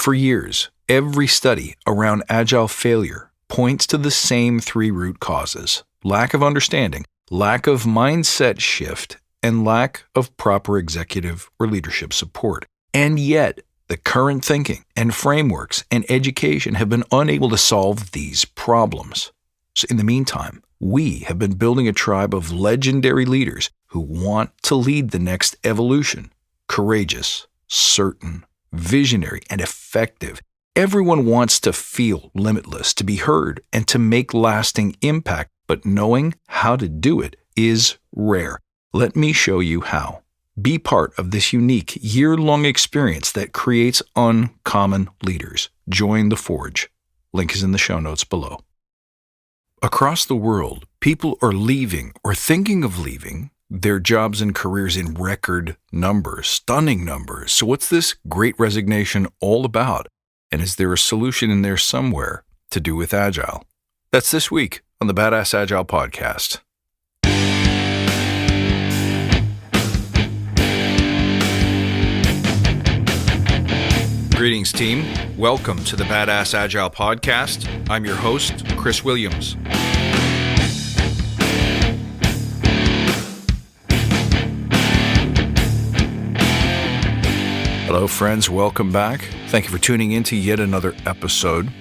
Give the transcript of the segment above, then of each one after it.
For years, every study around Agile failure points to the same three root causes: lack of understanding, lack of mindset shift, and lack of proper executive or leadership support. And yet, the current thinking and frameworks and education have been unable to solve these problems. So in the meantime, we have been building a tribe of legendary leaders who want to lead the next evolution. Courageous, certain, visionary, and effective. Everyone wants to feel limitless, to be heard, and to make lasting impact, but knowing how to do it is rare. Let me show you how. Be part of this unique year-long experience that creates uncommon leaders. Join the Forge. Link is in the show notes below. Across the world, people are leaving or thinking of leaving their jobs and careers in record numbers, stunning numbers. So what's this great resignation all about? And is there a solution in there somewhere to do with Agile? That's this week on the Badass Agile podcast. Greetings, team. Welcome to the Badass Agile podcast. I'm your host, Chris Williams. Hello, friends. Welcome back. Thank you for tuning in to yet another episode.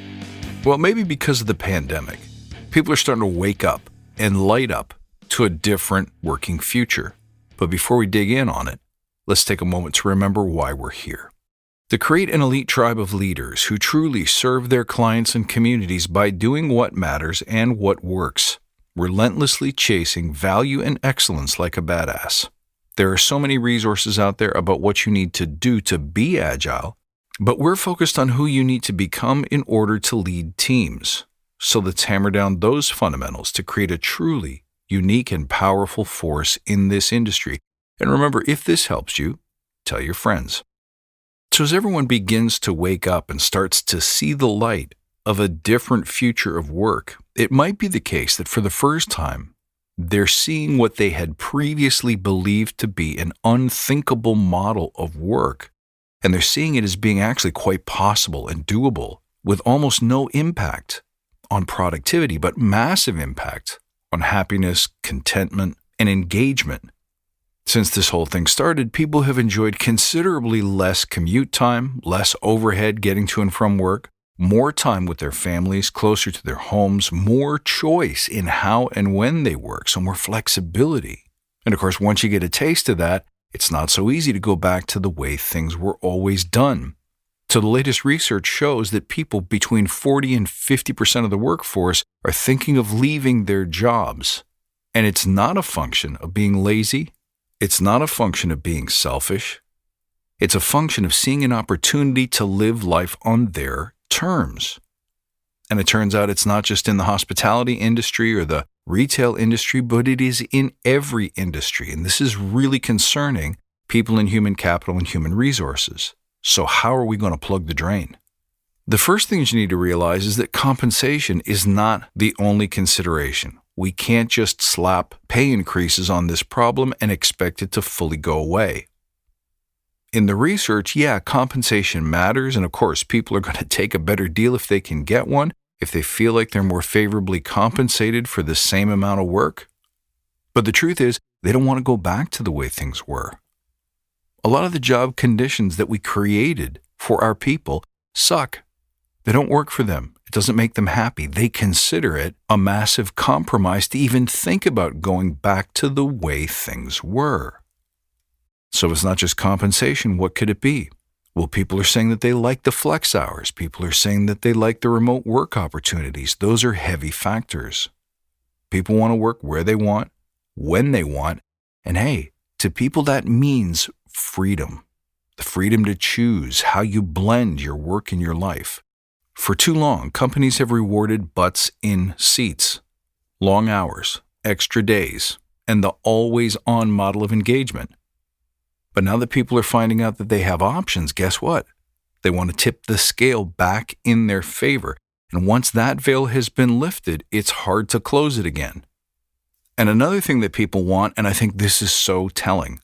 Well, maybe because of the pandemic, people are starting to wake up and light up to a different working future. But before we dig in on it, let's take a moment to remember why we're here. To create an elite tribe of leaders who truly serve their clients and communities by doing what matters and what works, relentlessly chasing value and excellence like a badass. There are so many resources out there about what you need to do to be agile, but we're focused on who you need to become in order to lead teams. So let's hammer down those fundamentals to create a truly unique and powerful force in this industry. And remember, if this helps you, tell your friends. So as everyone begins to wake up and starts to see the light of a different future of work, it might be the case that for the first time, they're seeing what they had previously believed to be an unthinkable model of work, and they're seeing it as being actually quite possible and doable with almost no impact on productivity, but massive impact on happiness, contentment, and engagement. Since this whole thing started, people have enjoyed considerably less commute time, less overhead getting to and from work, more time with their families, closer to their homes, more choice in how and when they work, so more flexibility. And of course, once you get a taste of that, it's not so easy to go back to the way things were always done. So the latest research shows that people between 40 and 50% of the workforce are thinking of leaving their jobs. And it's not a function of being lazy. It's not a function of being selfish. It's a function of seeing an opportunity to live life on their terms. And it turns out it's not just in the hospitality industry or the retail industry, but it is in every industry. And this is really concerning people in human capital and human resources. So how are we going to plug the drain? The first thing you need to realize is that compensation is not the only consideration. We can't just slap pay increases on this problem and expect it to fully go away. In the research, compensation matters, and of course, people are going to take a better deal if they can get one, if they feel like they're more favorably compensated for the same amount of work. But the truth is, they don't want to go back to the way things were. A lot of the job conditions that we created for our people suck. They don't work for them. It doesn't make them happy. They consider it a massive compromise to even think about going back to the way things were. So it's not just compensation. What could it be? Well, people are saying that they like the flex hours. People are saying that they like the remote work opportunities. Those are heavy factors. People want to work where they want, when they want. And hey, to people that means freedom. The freedom to choose how you blend your work and your life. For too long, companies have rewarded butts in seats, long hours, extra days, and the always-on model of engagement. But now that people are finding out that they have options, guess what? They want to tip the scale back in their favor. And once that veil has been lifted, it's hard to close it again. And another thing that people want, and I think this is so telling,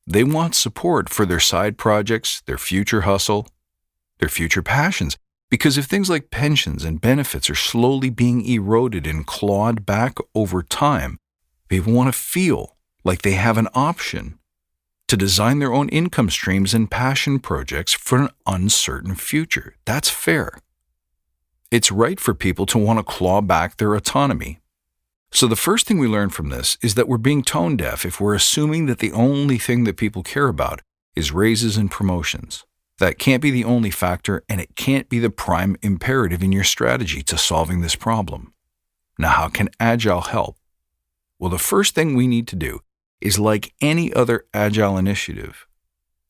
they want support for their side projects, their future hustle. their future passions. Because if things like pensions and benefits are slowly being eroded and clawed back over time, people want to feel like they have an option to design their own income streams and passion projects for an uncertain future. That's fair. It's right for people to want to claw back their autonomy. So the first thing we learn from this is that we're being tone deaf if we're assuming that the only thing that people care about is raises and promotions. That can't be the only factor, and it can't be the prime imperative in your strategy to solving this problem. Now, how can Agile help? Well, the first thing we need to do is, like any other Agile initiative,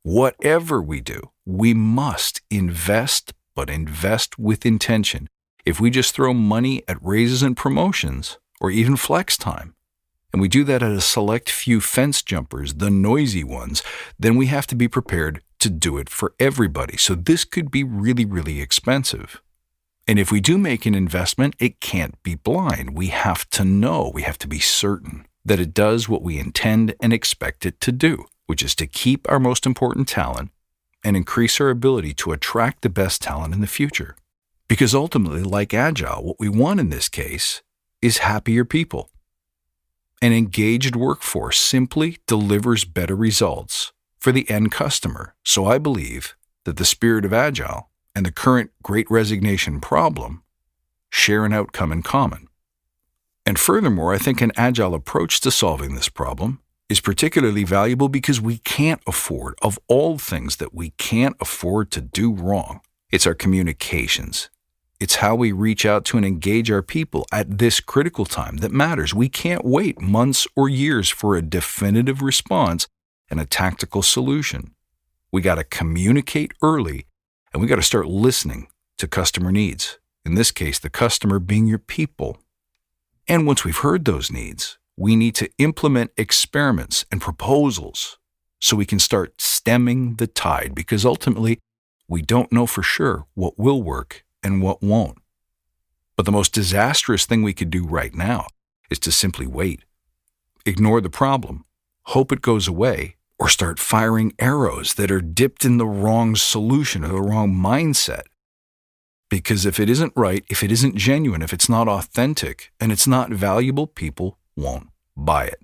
whatever we do, we must invest, but invest with intention. If we just throw money at raises and promotions, or even flex time, and we do that at a select few fence jumpers, the noisy ones, then we have to be prepared to do it for everybody. So this could be really, really expensive. And if we do make an investment, it can't be blind. We have to know, we have to be certain that it does what we intend and expect it to do, which is to keep our most important talent and increase our ability to attract the best talent in the future. Because ultimately, like Agile, what we want in this case is happier people. An engaged workforce simply delivers better results for the end customer. So I believe that the spirit of Agile and the current Great Resignation problem share an outcome in common. And furthermore, I think an Agile approach to solving this problem is particularly valuable because we can't afford, of all things that we can't afford to do wrong, it's our communications. It's how we reach out to and engage our people at this critical time that matters. We can't wait months or years for a definitive response and a tactical solution. We got to communicate early, and we got to start listening to customer needs. In this case, the customer being your people. And once we've heard those needs, we need to implement experiments and proposals so we can start stemming the tide, because ultimately, we don't know for sure what will work and what won't. But the most disastrous thing we could do right now is to simply wait, ignore the problem, hope it goes away, or start firing arrows that are dipped in the wrong solution or the wrong mindset. Because if it isn't right, if it isn't genuine, if it's not authentic, and it's not valuable, people won't buy it.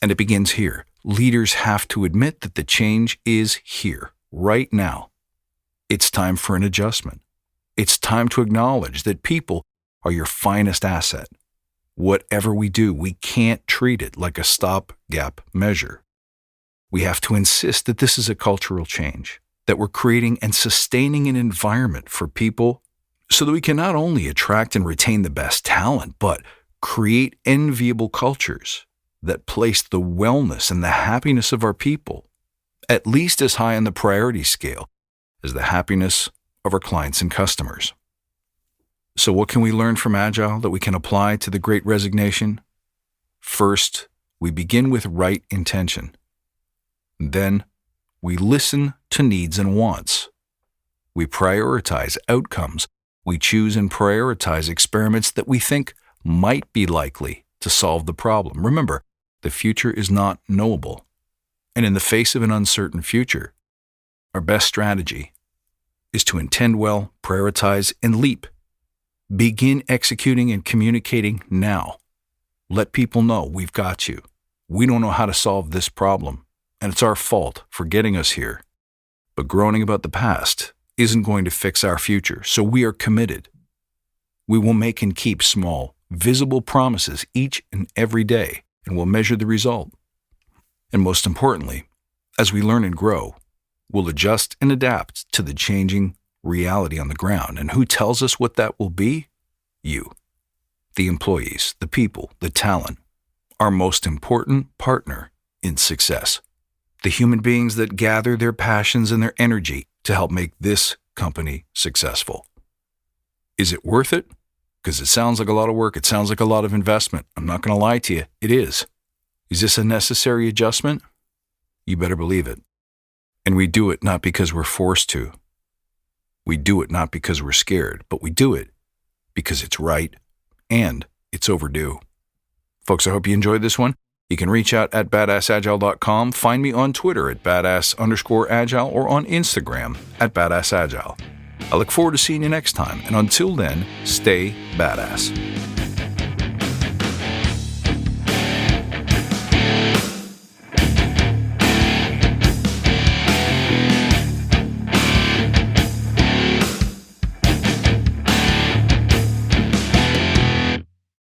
And it begins here. Leaders have to admit that the change is here, right now. It's time for an adjustment. It's time to acknowledge that people are your finest asset. Whatever we do, we can't treat it like a stopgap measure. We have to insist that this is a cultural change, that we're creating and sustaining an environment for people so that we can not only attract and retain the best talent, but create enviable cultures that place the wellness and the happiness of our people at least as high on the priority scale as the happiness of our clients and customers. So what can we learn from Agile that we can apply to the Great Resignation? First, we begin with right intention. Then, we listen to needs and wants. We prioritize outcomes. We choose and prioritize experiments that we think might be likely to solve the problem. Remember, the future is not knowable. And in the face of an uncertain future, our best strategy is to intend well, prioritize, and leap. Begin executing and communicating now. Let people know we've got you. We don't know how to solve this problem, and it's our fault for getting us here. But groaning about the past isn't going to fix our future, so we are committed. We will make and keep small, visible promises each and every day, and we'll measure the result. And most importantly, as we learn and grow, we'll adjust and adapt to the changing reality on the ground. And who tells us what that will be? You. The employees, the people, the talent, our most important partner in success. The human beings that gather their passions and their energy to help make this company successful. Is it worth it? Because it sounds like a lot of work. It sounds like a lot of investment. I'm not going to lie to you. It is. Is this a necessary adjustment? You better believe it. And we do it not because we're forced to. We do it not because we're scared, but we do it because it's right and it's overdue. Folks, I hope you enjoyed this one. You can reach out at badassagile.com, find me on Twitter at badass_agile, or on Instagram at badassagile. I look forward to seeing you next time, and until then, stay badass.